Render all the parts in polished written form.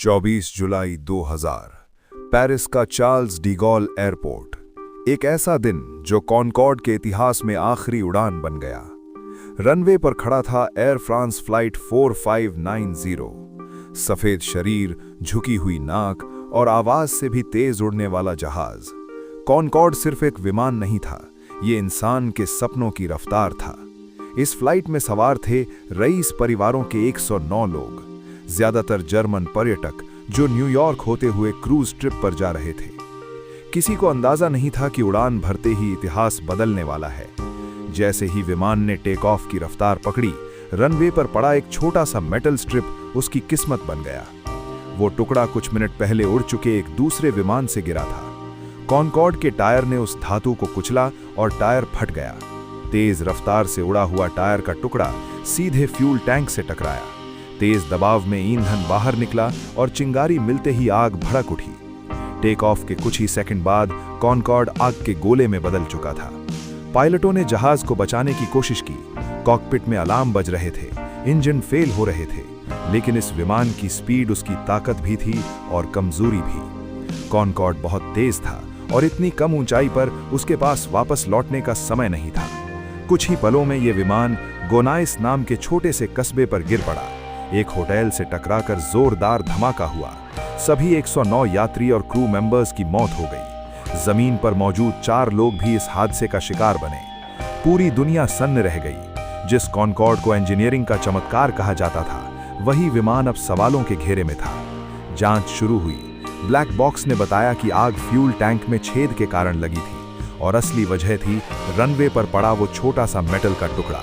24 जुलाई 2000 Paris का Charles de Gaulle airport. एक ऐसा दिन जो कॉनकॉर्ड के इतिहास में आखिरी उड़ान बन गया। रनवे पर खड़ा था एयर फ्रांस फ्लाइट 4590। सफेद शरीर, झुकी हुई नाक और आवाज से भी तेज उड़ने वाला जहाज। कॉनकॉर्ड सिर्फ एक विमान नहीं था, ये इंसान के सपनों की रफ्तार था। इस फ्लाइट में सवार थे रईस परिवारों के 109 लोग, ज्यादातर जर्मन पर्यटक जो न्यूयॉर्क होते हुए क्रूज ट्रिप पर जा रहे थे। किसी को अंदाजा नहीं था कि उड़ान भरते ही इतिहास बदलने वाला है। जैसे ही विमान ने टेक ऑफ की रफ्तार पकड़ी, रनवे पर पड़ा एक छोटा सा मेटल स्ट्रिप उसकी किस्मत बन गया। वो टुकड़ा कुछ मिनट पहले उड़ चुके एक दूसरे विमान से गिरा था। कॉनकॉर्ड के टायर ने उस धातु को कुचला और टायर फट गया। तेज रफ्तार से उड़ा हुआ टायर का टुकड़ा सीधे फ्यूल टैंक से टकराया। तेज दबाव में ईंधन बाहर निकला और चिंगारी मिलते ही आग भड़क उठी। टेक ऑफ के कुछ ही सेकंड बाद कॉनकॉर्ड आग के गोले में बदल चुका था। पायलटों ने जहाज को बचाने की कोशिश की। कॉकपिट में अलार्म बज रहे थे, इंजन फेल हो रहे थे, लेकिन इस विमान की स्पीड उसकी ताकत भी थी और कमजोरी भी। कॉनकॉर्ड बहुत तेज था और इतनी कम ऊंचाई पर उसके पास वापस लौटने का समय नहीं था। कुछ ही पलों में यह विमान गोनाइस नाम के छोटे से कस्बे पर गिर पड़ा। एक होटल से टकराकर जोरदार धमाका हुआ। सभी 109 यात्री और क्रू मेंबर्स की मौत हो गई। जमीन पर मौजूद 4 लोग भी इस हादसे का शिकार बने। पूरी दुनिया सन्न रह गई। जिस कॉनकॉर्ड को इंजीनियरिंग का चमत्कार कहा जाता था, वही विमान अब सवालों के घेरे में था। जांच शुरू हुई। ब्लैक बॉक्स ने बताया कि आग फ्यूल टैंक में छेद के कारण लगी थी और असली वजह थी रनवे पर पड़ा वो छोटा सा मेटल का टुकड़ा।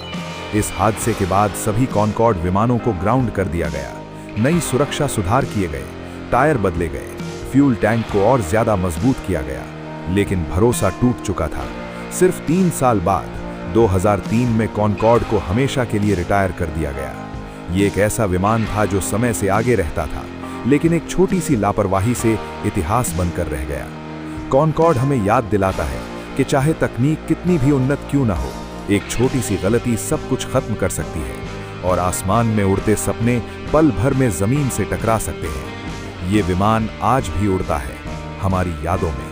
इस हादसे के बाद सभी कॉनकॉर्ड विमानों को ग्राउंड कर दिया गया। नई सुरक्षा सुधार किए गए, टायर बदले गए, फ्यूल टैंक को और ज्यादा मजबूत किया गया, लेकिन भरोसा टूट चुका था। सिर्फ 3 साल बाद 2003 में कॉनकॉर्ड को हमेशा के लिए रिटायर कर दिया गया। ये एक ऐसा विमान था जो समय से आगे रहता था, लेकिन एक छोटी सी लापरवाही से इतिहास बनकर रह गया। कॉनकॉर्ड हमें याद दिलाता है कि चाहे तकनीक कितनी भी उन्नत क्यों ना हो, एक छोटी सी गलती सब कुछ खत्म कर सकती है और आसमान में उड़ते सपने पल भर में जमीन से टकरा सकते हैं। ये विमान आज भी उड़ता है, हमारी यादों में।